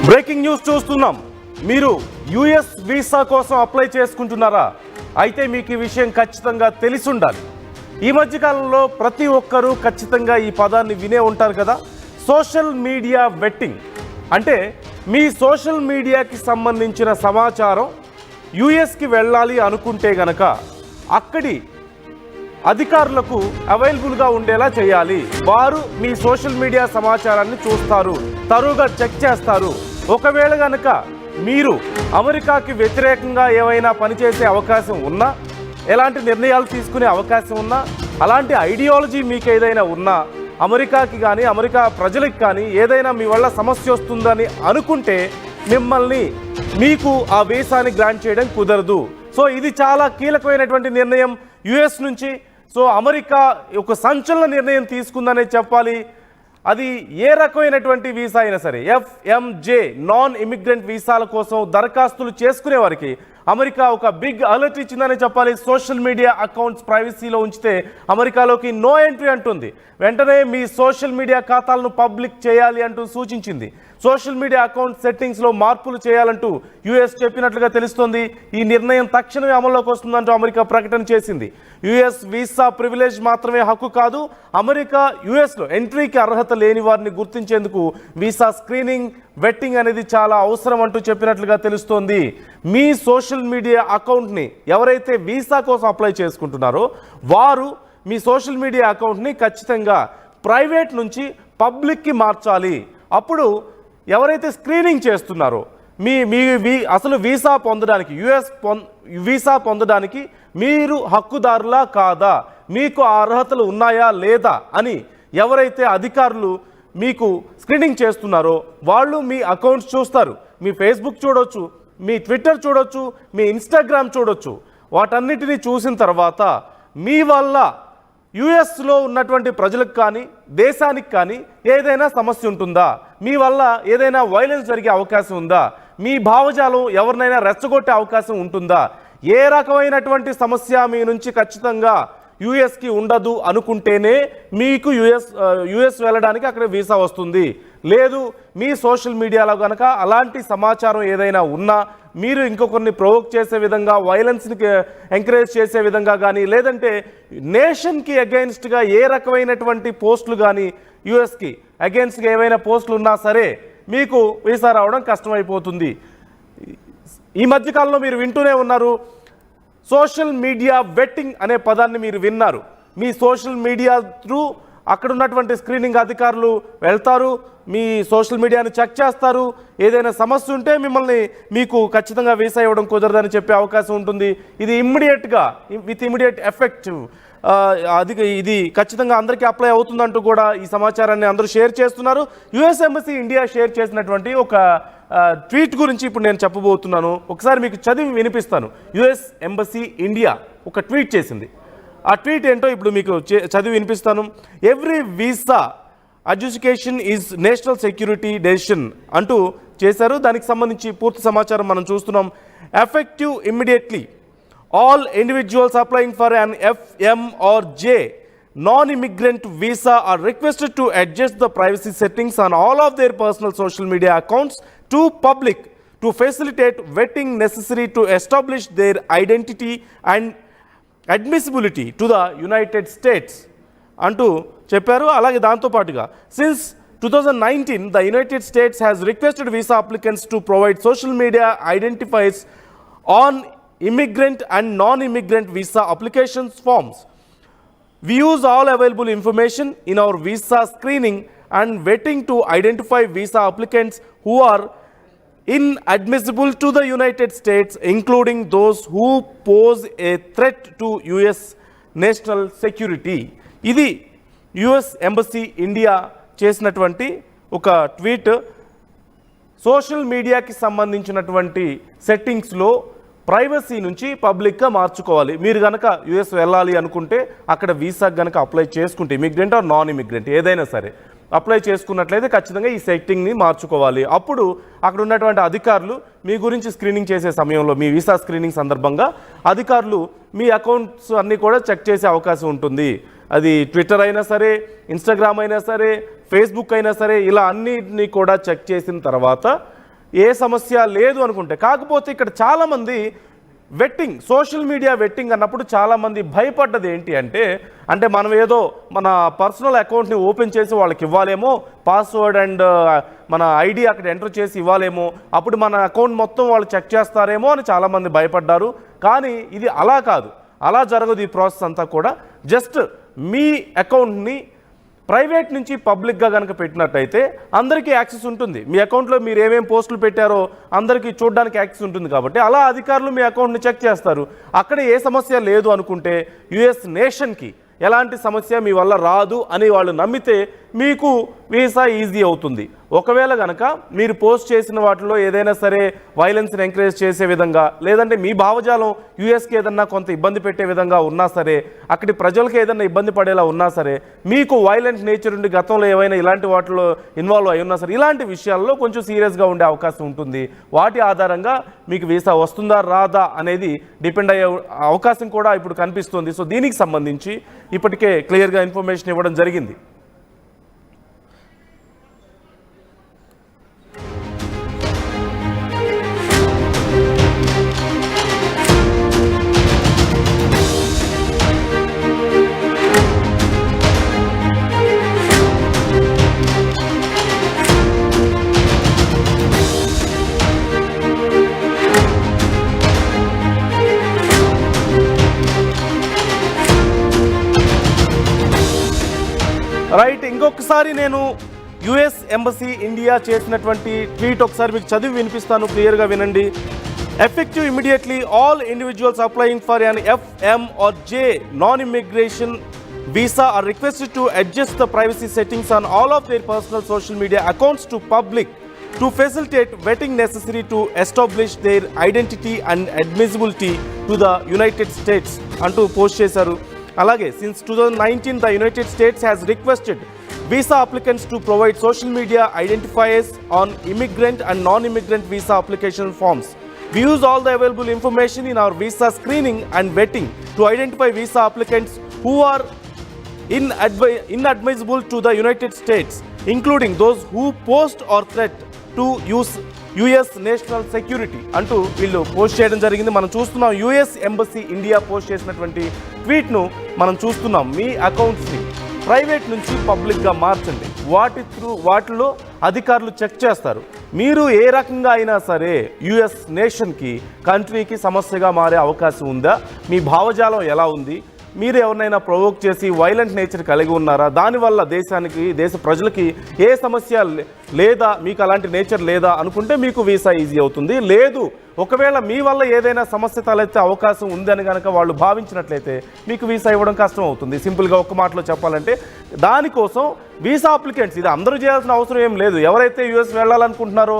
Breaking news చూస్తున్నాం. మీరు US visa కోసం అప్లై చేసుకుంటున్నారా? అయితే మీకు ఈ విషయం ఖచ్చితంగా తెలిసి ఉండాలి. ఈ మధ్యకాలంలో ప్రతి ఒక్కరూ ఖచ్చితంగా ఈ పదాన్ని వినే ఉంటారు కదా, సోషల్ మీడియా వెట్టింగ్. అంటే మీ సోషల్ మీడియాకి సంబంధించిన సమాచారం యుఎస్కి వెళ్ళాలి అనుకుంటే గనక అక్కడి అధికారులకు అవైలబుల్గా ఉండేలా చేయాలి. వారు మీ సోషల్ మీడియా సమాచారాన్ని చూస్తారు, తరువుగా చెక్ చేస్తారు. ఒకవేళ గనక మీరు అమెరికాకి వ్యతిరేకంగా ఏమైనా పనిచేసే అవకాశం ఉన్నా, ఎలాంటి నిర్ణయాలు తీసుకునే అవకాశం ఉన్నా, అలాంటి ఐడియాలజీ మీకు ఏదైనా ఉన్నా, అమెరికాకి కానీ అమెరికా ప్రజలకు కానీ ఏదైనా మీ వల్ల సమస్య వస్తుందని అనుకుంటే మిమ్మల్ని మీకు ఆ వీసాని గ్రాంట్ చేయడం కుదరదు. సో ఇది చాలా కీలకమైనటువంటి నిర్ణయం యుఎస్ నుంచి. సో అమెరికా ఒక సంచలన నిర్ణయం తీసుకుందనే చెప్పాలి. అది ఏ రకమైనటువంటి వీసా అయినా సరే, FMJ నాన్ ఇమిగ్రెంట్ వీసాల కోసం దరఖాస్తులు చేసుకునే వారికి అమెరికా ఒక బిగ్ అలర్ట్ ఇచ్చిందని చెప్పాలి. సోషల్ మీడియా అకౌంట్స్ ప్రైవసీలో ఉంచితే అమెరికాలోకి నో ఎంట్రీ అంటుంది. వెంటనే మీ సోషల్ మీడియా ఖాతాలను పబ్లిక్ చేయాలి అంటూ సూచించింది. సోషల్ మీడియా అకౌంట్ సెట్టింగ్స్లో మార్పులు చేయాలంటూ యుఎస్ చెప్పినట్లుగా తెలుస్తోంది. ఈ నిర్ణయం తక్షణమే అమల్లోకి వస్తుందంటూ అమెరికా ప్రకటన చేసింది. యుఎస్ వీసా ప్రివిలేజ్ మాత్రమే హక్కు కాదు, అమెరికా యుఎస్లో ఎంట్రీకి అర్హత లేని వారిని గుర్తించేందుకు వీసా స్క్రీనింగ్, వెట్టింగ్ అనేది చాలా అవసరం అంటూ చెప్పినట్లుగా తెలుస్తోంది. మీ సోషల్ మీడియా అకౌంట్ని ఎవరైతే వీసా కోసం అప్లై చేసుకుంటున్నారో వారు మీ సోషల్ మీడియా అకౌంట్ని ఖచ్చితంగా ప్రైవేట్ నుంచి పబ్లిక్కి మార్చాలి. అప్పుడు ఎవరైతే స్క్రీనింగ్ చేస్తున్నారో అసలు వీసా పొందడానికి, యుఎస్ వీసా పొందడానికి మీరు హక్కుదారులా కాదా, మీకు ఆ అర్హతలు ఉన్నాయా లేదా అని ఎవరైతే అధికారులు మీకు స్క్రీనింగ్ చేస్తున్నారో వాళ్ళు మీ అకౌంట్స్ చూస్తారు. మీ ఫేస్బుక్ చూడొచ్చు, మీ ట్విట్టర్ చూడొచ్చు, మీ ఇన్స్టాగ్రామ్ చూడొచ్చు. వాటన్నిటినీ చూసిన తర్వాత మీ వల్ల యుఎస్లో ఉన్నటువంటి ప్రజలకు కానీ దేశానికి కానీ ఏదైనా సమస్య ఉంటుందా, మీ వల్ల ఏదైనా వైలెన్స్ జరిగే అవకాశం ఉందా, మీ భావజాలం ఎవరినైనా రెచ్చగొట్టే అవకాశం ఉంటుందా, ఏ రకమైనటువంటి సమస్య మీ నుంచి ఖచ్చితంగా యుఎస్కి ఉండదు అనుకుంటేనే మీకు యుఎస్ వెళ్ళడానికి అక్కడ వీసా వస్తుంది. లేదు మీ సోషల్ మీడియాలో కనుక అలాంటి సమాచారం ఏదైనా ఉన్నా, మీరు ఇంకొకరిని ప్రొవోక్ చేసే విధంగా, వైలెన్స్ని ఎంకరేజ్ చేసే విధంగా కానీ, లేదంటే నేషన్కి అగెయిన్స్ట్గా ఏ రకమైనటువంటి పోస్టులు కానీ, యుఎస్కి అగెయిన్స్ట్గా ఏవైనా పోస్టులు ఉన్నా సరే మీకు వీసా రావడం కష్టమైపోతుంది. ఈ మధ్యకాలంలో మీరు వింటూనే ఉన్నారు, సోషల్ మీడియా వెట్టింగ్ అనే పదాన్ని మీరు విన్నారు. మీ సోషల్ మీడియా త్రూ అక్కడ ఉన్నటువంటి స్క్రీనింగ్ అధికారులు వెళ్తారు, మీ సోషల్ మీడియాని చెక్ చేస్తారు. ఏదైనా సమస్య ఉంటే మీకు ఖచ్చితంగా వీసా ఇవ్వడం కుదరదని చెప్పే అవకాశం ఉంటుంది. ఇది ఇమ్మీడియట్గా విత్ ఇమ్మీడియట్ ఎఫెక్ట్ ఇది ఖచ్చితంగా అందరికీ అప్లై అవుతుందంటూ కూడా ఈ సమాచారాన్ని అందరూ షేర్ చేస్తున్నారు. యుఎస్ ఎంబసీ ఇండియా షేర్ చేసినటువంటి ఒక ట్వీట్ గురించి ఇప్పుడు నేను చెప్పబోతున్నాను. ఒకసారి మీకు చదివి వినిపిస్తాను. యుఎస్ ఎంబసీ ఇండియా ఒక ట్వీట్ చేసింది. ఆ ట్వీట్ ఏంటో ఇప్పుడు మీకు చదివి వినిపిస్తాను. Every visa adjudication is national security decision అంటూ చేశారు. దానికి సంబంధించి పూర్తి సమాచారం మనం చూస్తున్నాం. Effective immediately all individuals applying for an FMJ non-immigrant visa are requested to adjust the privacy settings on all of their personal social media accounts to public to facilitate vetting necessary to establish their identity and admissibility to the United States అంటూ చెప్పారు. అలాగే దాంతోపాటుగా since 2019 the United States has requested visa applicants to provide social media identifiers on immigrant and non-immigrant visa applications forms. We use all available information in our visa screening and vetting to identify visa applicants who are inadmissible to the United States, including those who pose a threat to US national security. ఇది US embassy India చేసినటువంటి ఒక tweet. Social మీడియాకి సంబంధించినటువంటి సెట్టింగ్స్లో privacy నుంచి పబ్లిక్గా మార్చుకోవాలి. మీరు కనుక యుఎస్ వెళ్ళాలి అనుకుంటే అక్కడ వీసాకి కనుక అప్లై చేసుకుంటే, ఇమిగ్రెంట్ ఆర్ నాన్ ఇమిగ్రెంట్ ఏదైనా సరే అప్లై చేసుకున్నట్లయితే ఖచ్చితంగా ఈ సెట్టింగ్ని మార్చుకోవాలి. అప్పుడు అక్కడ ఉన్నటువంటి అధికారులు మీ గురించి స్క్రీనింగ్ చేసే సమయంలో, మీ వీసా స్క్రీనింగ్ సందర్భంగా అధికారులు మీ అకౌంట్స్ అన్నీ కూడా చెక్ చేసే అవకాశం ఉంటుంది. అది ట్విట్టర్ అయినా సరే, ఇన్స్టాగ్రామ్ అయినా సరే, ఫేస్బుక్ అయినా సరే, ఇలా అన్నిటినీ కూడా చెక్ చేసిన తర్వాత ఏ సమస్య లేదు అనుకుంటే. కాకపోతే ఇక్కడ చాలామంది వెట్టింగ్, సోషల్ మీడియా వెట్టింగ్ అన్నప్పుడు చాలామంది భయపడ్డది ఏంటి అంటే మనం ఏదో మన పర్సనల్ అకౌంట్ని ఓపెన్ చేసి వాళ్ళకి ఇవ్వాలేమో, పాస్వర్డ్ అండ్ మన ఐడి అక్కడ ఎంటర్ చేసి ఇవ్వాలేమో, అప్పుడు మన అకౌంట్ మొత్తం వాళ్ళు చెక్ చేస్తారేమో అని చాలామంది భయపడ్డారు. కానీ ఇది అలా కాదు, అలా జరగదు. ఈ ప్రాసెస్ అంతా కూడా జస్ట్ మీ అకౌంట్ని ప్రైవేట్ నుంచి పబ్లిక్గా కనుక పెట్టినట్టయితే అందరికీ యాక్సెస్ ఉంటుంది. మీ అకౌంట్లో మీరు ఏమేమి పోస్టులు పెట్టారో అందరికీ చూడడానికి యాక్సెస్ ఉంటుంది. కాబట్టి అలా అధికారులు మీ అకౌంట్ని చెక్ చేస్తారు. అక్కడ ఏ సమస్య లేదు అనుకుంటే యుఎస్ నేషన్కి ఎలాంటి సమస్య మీ వల్ల రాదు అని వాళ్ళు నమ్మితే మీకు వీసా ఈజీ అవుతుంది. ఒకవేళ కనుక మీరు పోస్ట్ చేసిన వాటిలో ఏదైనా సరే వైలెన్స్ని ఎంకరేజ్ చేసే విధంగా, లేదంటే మీ భావజాలం యూఎస్కి ఏదన్నా కొంత ఇబ్బంది పెట్టే విధంగా ఉన్నా సరే, అక్కడి ప్రజలకు ఏదన్నా ఇబ్బంది పడేలా ఉన్నా సరే, మీకు వైలెంట్ నేచర్ ఉండి గతంలో ఏవైనా ఇలాంటి వాటిలో ఇన్వాల్వ్ అయి ఉన్నా సరే, ఇలాంటి విషయాల్లో కొంచెం సీరియస్గా ఉండే అవకాశం ఉంటుంది. వాటి ఆధారంగా మీకు వీసా వస్తుందా రాదా అనేది డిపెండ్ అయ్యే అవకాశం కూడా ఇప్పుడు కనిపిస్తుంది. సో దీనికి సంబంధించి ఇప్పటికే క్లియర్గా ఇన్ఫర్మేషన్ ఇవ్వడం జరిగింది. రైట్, ఇంకొకసారి నేను యుఎస్ ఎంబసీ ఇండియా చేసినటువంటి ట్వీట్ ఒకసారి మీకు చదివి వినిపిస్తాను, క్లియర్గా వినండి. Effective immediately all individuals applying for an FM or J non-immigration visa are requested to adjust the privacy settings on all of their personal social media accounts to public to facilitate vetting necessary to establish their identity and admissibility to the United States అంటూ post చేశారు. అలాగే since 2019 the United States has requested visa applicants to provide social media identifiers on immigrant and non-immigrant visa application forms. We use all the available information in our visa screening and vetting to identify visa applicants who are inadmissible to the United States, including those who post or threat to use US national security అంటూ వీళ్ళు post చేయడం జరిగింది. మనం చూస్తున్నాం US embassy India post చేసినటువంటి ట్వీట్ను మనం చూస్తున్నాం. మీ అకౌంట్స్ని private నుంచి పబ్లిక్గా మార్చండి. వాటిలో అధికారులు చెక్ చేస్తారు. మీరు ఏ రకంగా అయినా సరే యుఎస్ నేషన్కి, కంట్రీకి సమస్యగా మారే అవకాశం ఉందా? మీ భావజాలం ఎలా ఉంది? మీరు ఎవరినైనా ప్రొవోక్ చేసి వైలెంట్ నేచర్ కలిగి ఉన్నారా? దానివల్ల దేశానికి, దేశ ప్రజలకి ఏ సమస్య లేదా, మీకు అలాంటి నేచర్ లేదా అనుకుంటే మీకు వీసా ఈజీ అవుతుంది. లేదు, ఒకవేళ మీ వల్ల ఏదైనా సమస్య తలెత్తే అవకాశం ఉందని కనుక వాళ్ళు భావించినట్లయితే మీకు వీసా ఇవ్వడం కష్టం అవుతుంది. సింపుల్గా ఒక్క మాటలో చెప్పాలంటే దానికోసం వీసా అప్లికెంట్స్, ఇది అందరూ చేయాల్సిన అవసరం ఏం లేదు. ఎవరైతే యుఎస్ వెళ్ళాలనుకుంటున్నారో